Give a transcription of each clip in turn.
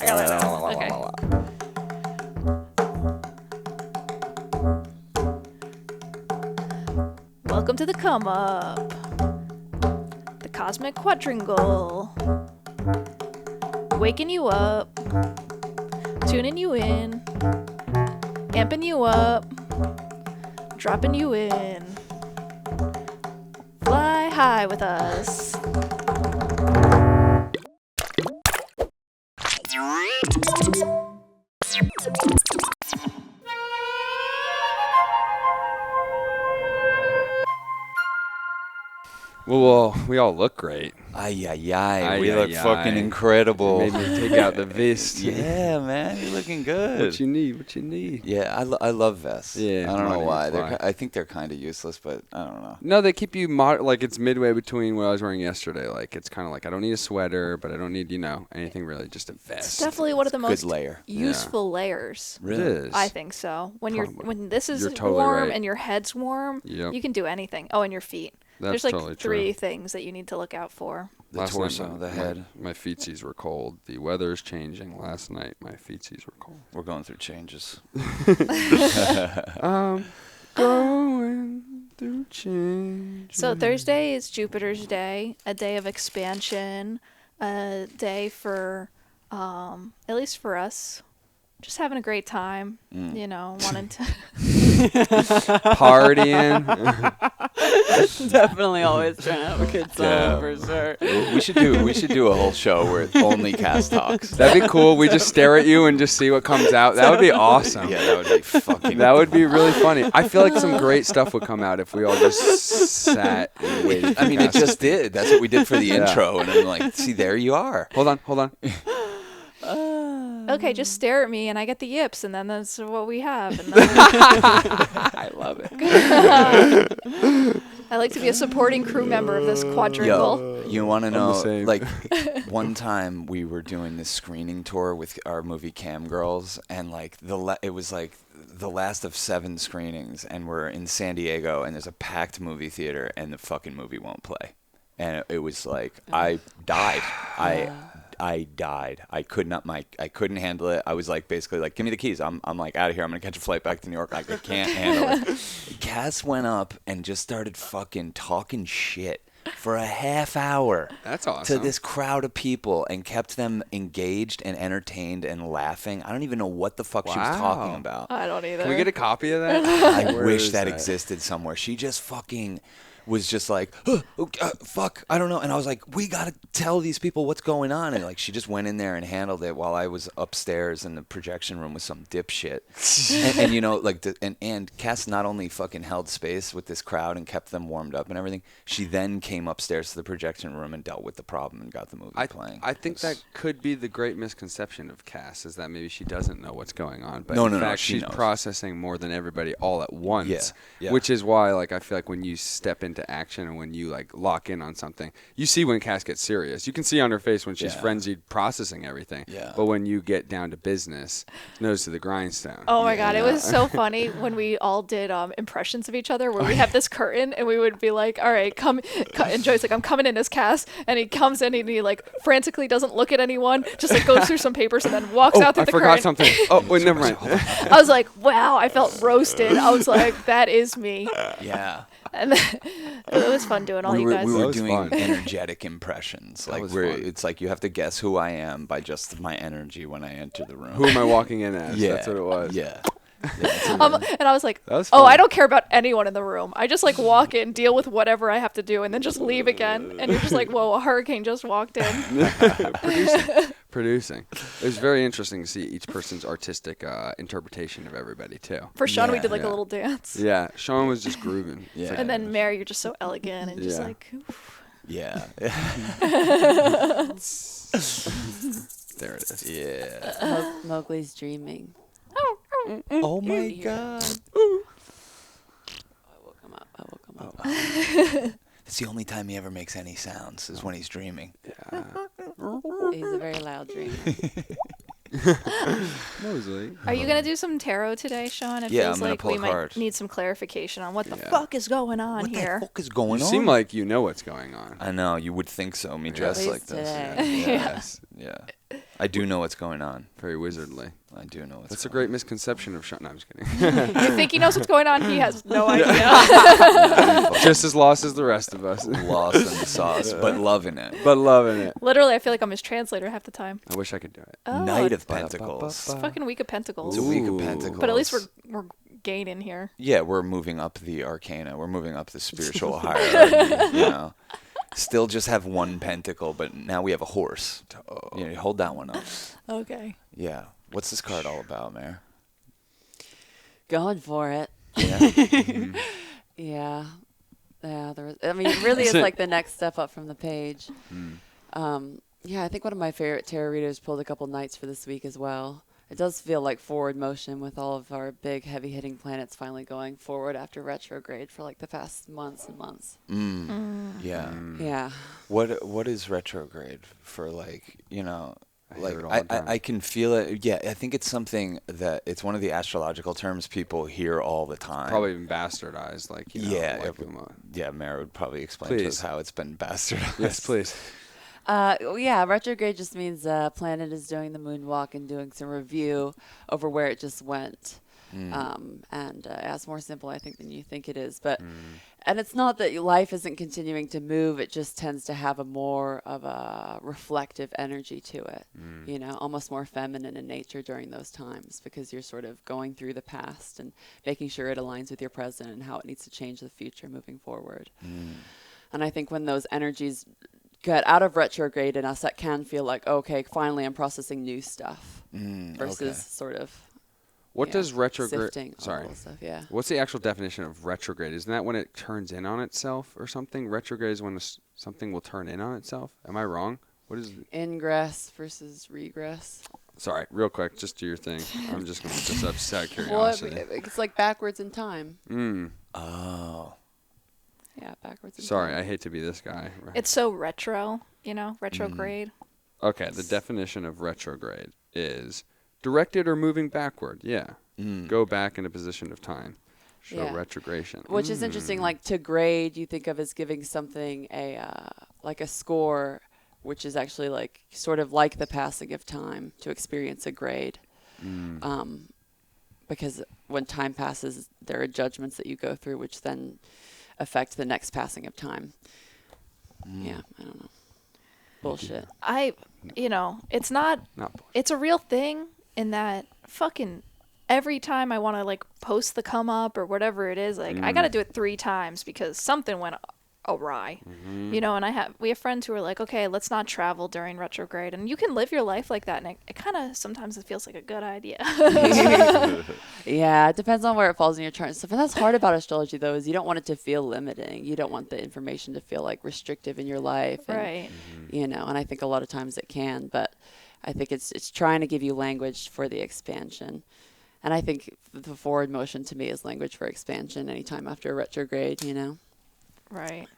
Okay. Welcome to the come up. The cosmic quadrangle. Waking you up. Tuning you in. Amping you up. Dropping you in. Fly high with us. Well, we all look great. We look fucking incredible. Made me take out the vest. Yeah, man, you're looking good. What you need? Yeah, I love vests. Yeah, I don't know mine why. is I think they're kind of useless, but I don't know. No, they keep you like it's midway between what I was wearing yesterday. Like it's kind of like I don't need a sweater, but I don't need anything really. Just a vest. It's definitely one of the most layer. useful layers. Really? It is. I think so. When this is You're totally warm right. and your head's warm, you can do anything. Oh, and your feet. That's There's like totally three true. things that you need to look out for. The torso, the head. My feetsies were cold. The weather's changing. Last night, my feetsies were cold. We're going through changes. Going through change. So Thursday is Jupiter's day, a day of expansion, a day for, at least for us, just having a great time, wanting to Partying. Definitely always trying to have a good time for sure. We should do a whole show where only Cass talks. That'd be cool. We just stare at you and just see what comes out. That would be awesome. Yeah, that would be fucking. That would be really funny. I feel like some great stuff would come out if we all just sat and waited. I mean, it just did. That's what we did for the intro, and I'm like, see, there you are. Hold on. okay, just stare at me and I get the yips, and then that's what we have. And then I love it. I like to be a supporting crew member of this quadrangle. Yo, you want to know? same. Like, one time we were doing this screening tour with our movie Cam Girls, and like it was like the last of 7 screenings, and we're in San Diego, and there's a packed movie theater, and the fucking movie won't play, and it was like I died. I died. I couldn't handle it. I was like, basically like, give me the keys. I'm like out of here. I'm going to catch a flight back to New York. Like, I can't handle it. Cass went up and just started fucking talking shit for a half hour. That's awesome. To this crowd of people and kept them engaged and entertained and laughing. I don't even know what the fuck she was talking about. I don't either. Can we get a copy of that? I Where wish is that existed somewhere. She just fucking was just like, fuck, I don't know. And I was like, we got to tell these people what's going on. And like, she just went in there and handled it while I was upstairs in the projection room with some dipshit. and like, and Cass not only fucking held space with this crowd and kept them warmed up and everything, she then came upstairs to the projection room and dealt with the problem and got the movie playing. I think that could be the great misconception of Cass, is that maybe she doesn't know what's going on. But in fact, she's processing more than everybody all at once. Yeah. Which is why, like, I feel like when you step into action and when you like lock in on something, you see when Cass gets serious. You can see on her face when she's frenzied processing everything. Yeah. But when you get down to bullness, nose to the grindstone. Oh my God, it was so funny when we all did impressions of each other where we have this curtain and we would be like, all right, come, and Joey's like, I'm coming in as Cass, and he comes in and he like frantically doesn't look at anyone, just like goes through some papers and then walks out through the curtain. I forgot something. Oh, wait, never mind. I was like, wow, I felt roasted. I was like, that is me. Yeah. And then, it was fun doing all you guys. We were was doing fun. energetic impressions. Like it's like you have to guess who I am by just my energy when I enter the room. Who am I walking in as? Yeah. That's what it was. Yeah. And I was like, was oh, fun. I don't care about anyone in the room. I just like walk in, deal with whatever I have to do, and then just leave again. And you're just like, whoa, a hurricane just walked in. Producing. It was very interesting to see each person's artistic interpretation of everybody too. For Sean, we Yeah. did like a little dance. Yeah, Sean was just grooving. Yeah. And then Mary, you're just so elegant and just like, oof. Yeah. There it is. Yeah. Mowgli's dreaming. Oh my God. I will come up. It's the only time he ever makes any sounds is when he's dreaming. Yeah. He's a very loud dreamer. Mostly. Are you going to do some tarot today, Sean? It Yeah, feels I'm gonna like pull we a might card. need some clarification on what the Yeah. fuck is going on What here. the fuck is going You on? seem like you know what's going on. I know, you would think so, me dressed least like this. today. Yes. Yeah. I do know what's going on. Very wizardly. I do know what's That's a going great misconception of No, I'm just kidding. You think he knows what's going on? He has no idea. Just as lost as the rest of us. on. Lost in the sauce, but loving it. But loving it. Literally, I feel like I'm his translator half the time. I wish I could do it. Oh, Knight of Ba-da-ba-ba-ba. Pentacles. it's fucking Week of Pentacles. It's a week of Ooh. Pentacles. But at least we're gaining here. Yeah, we're moving up the arcana. We're moving up the spiritual hierarchy. You know, still just have one pentacle, but now we have a horse. You know, hold that one up. Okay. Yeah. What's this card all about, Mayor? Going for it. Yeah. Yeah. Yeah. I mean, it really is like the next step up from the page. Yeah, I think one of my favorite tarot readers pulled a couple nights for this week as well. It does feel like forward motion with all of our big, heavy-hitting planets finally going forward after retrograde for like the past months and months. Yeah. Yeah. What is retrograde for, like, you know? I Like hear it all the time. I can feel it. Yeah, I think it's something that it's one of the astrological terms people hear all the time. Probably even bastardized, like, you know. Yeah, like yeah. Mara would probably explain to us Please. how it's been bastardized. yes, please. Yeah, retrograde just means planet is doing the moonwalk and doing some review over where it just went. It's more simple, I think, than you think it is. But and it's not that life isn't continuing to move. It just tends to have a more of a reflective energy to it. You know, almost more feminine in nature during those times because you're sort of going through the past and making sure it aligns with your present and how it needs to change the future moving forward. And I think when those energies get out of retrograde in us, that can feel like, okay, finally I'm processing new stuff versus sort of What does retrograde? sifting all Sorry. that stuff, yeah. What's the actual definition of retrograde? Isn't that when it turns in on itself or something? Retrograde is when something will turn in on itself. Am I wrong? What is? Ingress versus regress. Sorry, real quick, just do your thing. I'm just going to just out of Well, curiosity. it's like backwards in time. Oh. Yeah, backwards in Sorry, time. I hate to be this guy. It's so retro, you know, retrograde. Okay, the definition of retrograde is directed or moving backward. Yeah. Go back in a position of time. Show Yeah. retrogration. Which is interesting. Like to grade, you think of as giving something like a score, which is actually like sort of like the passing of time to experience a grade. Because when time passes, there are judgments that you go through, which then affect the next passing of time. Yeah, I don't know. Bullshit. It's not Not bullshit. it's a real thing in that fucking every time I want to like post the come up or whatever it is, like I got to do it 3 times because something went awry. You know, and we have friends who are like, okay, let's not travel during retrograde, and you can live your life like that, and it kind of sometimes it feels like a good idea. Yeah, it depends on where it falls in your chart and stuff. And that's hard about astrology, though, is you don't want it to feel limiting. You don't want the information to feel like restrictive in your life. And, Right. You know, and I think a lot of times it can, but I think it's trying to give you language for the expansion. And I think the forward motion to me is language for expansion anytime after a retrograde, you know? Right.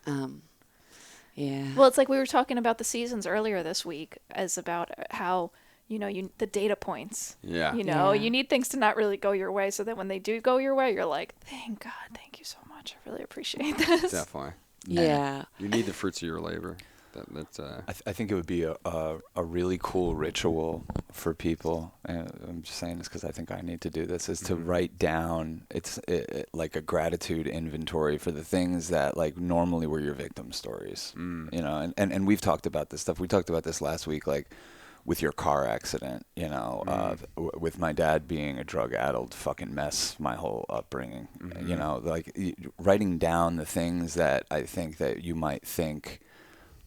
Yeah. Well, it's like we were talking about the seasons earlier this week as about how, you know, the data points. Yeah. You know, Yeah. you need things to not really go your way so that when they do go your way, you're like, thank God, thank you so much. I really appreciate this. Definitely. Yeah. You need the fruits of your labor. That's I think it would be a really cool ritual for people. And I'm just saying this because I think I need to do this. Is to write down. It's like a gratitude inventory for the things that like normally were your victim stories. You know, and we've talked about this stuff. We talked about this last week, like with your car accident. You know, with my dad being a drug-addled fucking mess my whole upbringing. You know, like writing down the things that I think that you might think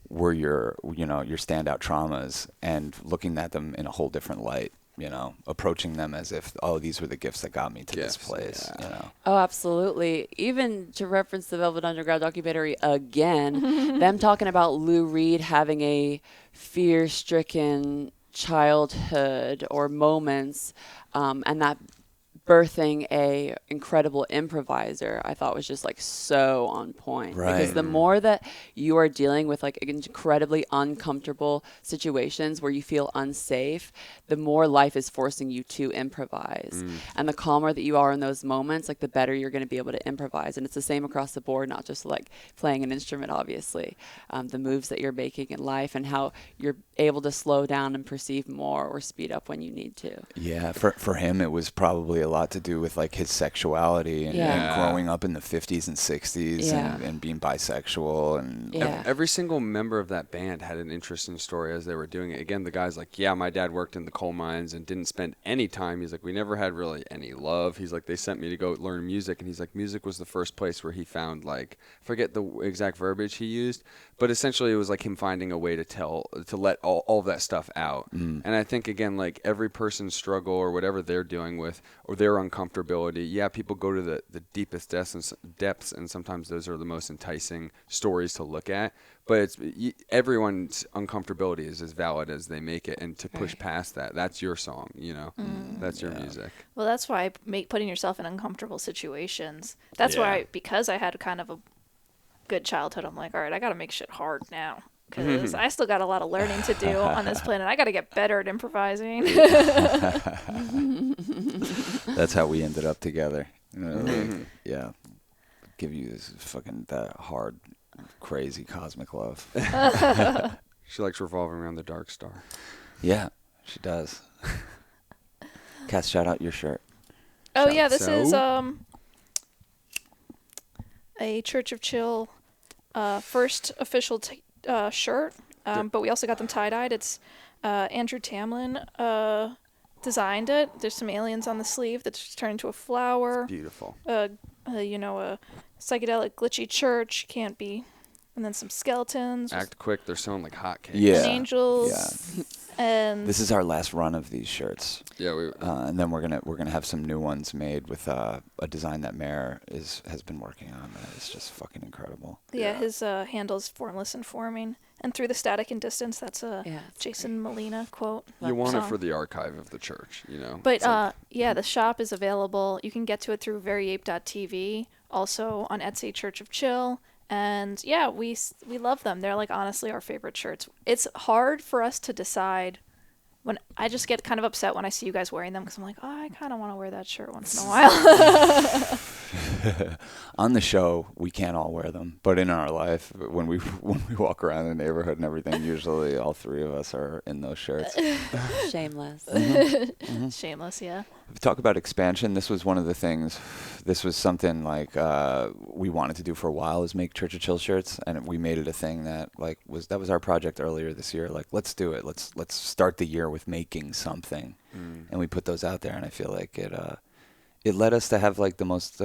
were your standout traumas and looking at them in a whole different light, you know, approaching them as if, oh, these were the gifts that got me to this place, you know. Oh, absolutely. Even to reference the Velvet Underground documentary again, them talking about Lou Reed having a fear-stricken childhood or moments, and that birthing a incredible improviser, I thought was just like so on point. Right. Because the more that you are dealing with like incredibly uncomfortable situations where you feel unsafe, the more life is forcing you to improvise. And the calmer that you are in those moments, like the better you're going to be able to improvise. And it's the same across the board, not just like playing an instrument, obviously. The moves that you're making in life and how you're able to slow down and perceive more or speed up when you need to. Yeah, for him, it was probably a lot to do with like his sexuality and growing up in the 50s and 60s and being bisexual. And every single member of that band had an interesting story as they were doing it. Again, the guy's like, yeah, my dad worked in the coal mines and didn't spend any time. He's like, we never had really any love. He's like, they sent me to go learn music. And he's like, music was the first place where he found, like, I forget the exact verbiage he used, but essentially it was like him finding a way to let all of that stuff out. And I think, again, like every person's struggle or whatever they're dealing with or their uncomfortability, people go to the deepest depths, and sometimes those are the most enticing stories to look at. But everyone's uncomfortability is as valid as they make it, and to push past that, that's your song, that's your music. Well, that's why putting yourself in uncomfortable situations. That's why, because I had kind of a good childhood, I'm like, all right, I got to make shit hard now. Because I still got a lot of learning to do on this planet. I got to get better at improvising. That's how we ended up together. Give you this fucking that hard, crazy cosmic love. She likes revolving around the Dark Star. Yeah, she does. Cass, shout out your shirt. Oh, yeah, this is a Church of Chill first official shirt, but we also got them tie-dyed. It's Andrew Tamlin designed it. There's some aliens on the sleeve that just turn into a flower. Beautiful. A psychedelic glitchy church, can't be. And then some skeletons. Act quick, they're selling like hotcakes. Yeah. And angels. Yeah. And this is our last run of these shirts. Yeah, and then we're gonna have some new ones made with a design that Mare has been working on. It's just fucking incredible. Yeah, his handle's formless and forming. And through the static and distance, that's a Jason Molina quote. You want song. it for the archive of the church, But the shop is available. You can get to it through veryape.tv, also on Etsy, Church of Chill. And yeah, we love them. They're like honestly our favorite shirts. It's hard for us to decide. When I just get kind of upset when I see you guys wearing them because I'm like, oh, I kind of want to wear that shirt once in a while. On the show, we can't all wear them, but in our life, when we walk around the neighborhood and everything, usually all three of us are in those shirts. Shameless. Shameless, yeah. Talk about expansion. This was one of the things. This was something like we wanted to do for a while, is make Church of Chill shirts, and we made it a thing that was our project earlier this year. Like, let's do it. Let's start the year with making something, and we put those out there, and I feel like it led us to have like the most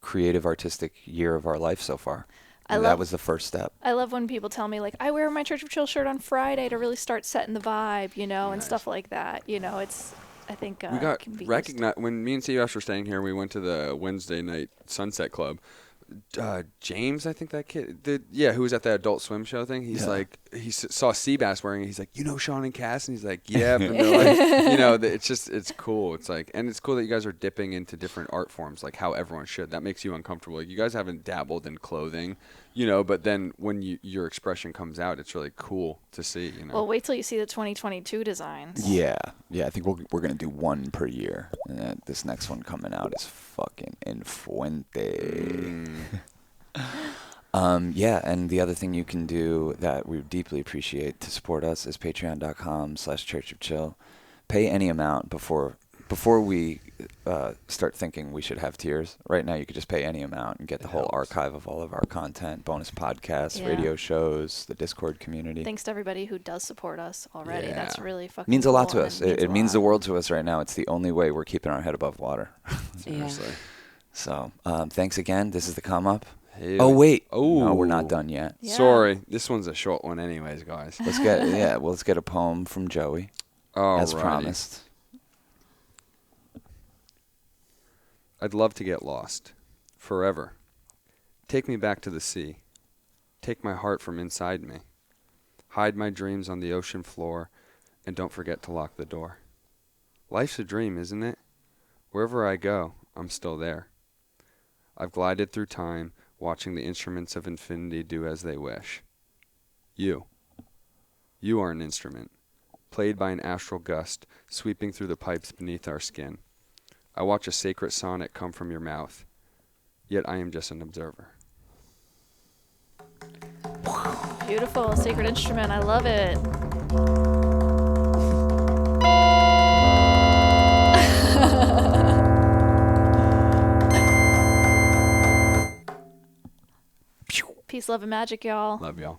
creative, artistic year of our life so far. That was the first step. I love when people tell me like, I wear my Church of Chill shirt on Friday to really start setting the vibe, and stuff like that. It's. I think we got recognized when me and CUS were staying here. We went to the Wednesday night Sunset Club. James, I think that kid, who was at the Adult Swim show thing. He's like, he saw Seabass wearing it. He's like, Sean and Cass, and he's like, yeah. And they're like, it's cool. It's like, and it's cool that you guys are dipping into different art forms, like how everyone should. That makes you uncomfortable. Like, you guys haven't dabbled in clothing, but then when your expression comes out, it's really cool to see. Well, wait till you see the 2022 designs. Yeah. I think we're gonna do one per year, and this next one coming out is fucking en fuente. And the other thing you can do that we deeply appreciate to support us is patreon.com/churchofchill. Pay any amount before we start thinking we should have tiers. Right now, you could just pay any amount and get the whole archive of all of our content, bonus podcasts, radio shows, the Discord community. Thanks to everybody who does support us already. Yeah. That's really fucking means cool, a lot to us. It means the world to us right now. It's the only way we're keeping our head above water. Seriously. So, thanks again. This is the Come Up. Hey, oh, wait. Oh, no, we're not done yet. Yeah. Sorry. This one's a short one anyways, guys. Let's get a poem from Joey. As promised. I'd love to get lost. Forever. Take me back to the sea. Take my heart from inside me. Hide my dreams on the ocean floor, and don't forget to lock the door. Life's a dream, isn't it? Wherever I go, I'm still there. I've glided through time, watching the instruments of infinity do as they wish. You. You are an instrument, played by an astral gust, sweeping through the pipes beneath our skin. I watch a sacred sonnet come from your mouth, yet I am just an observer. Beautiful, sacred instrument. I love it. Peace, love, and magic, y'all. Love y'all.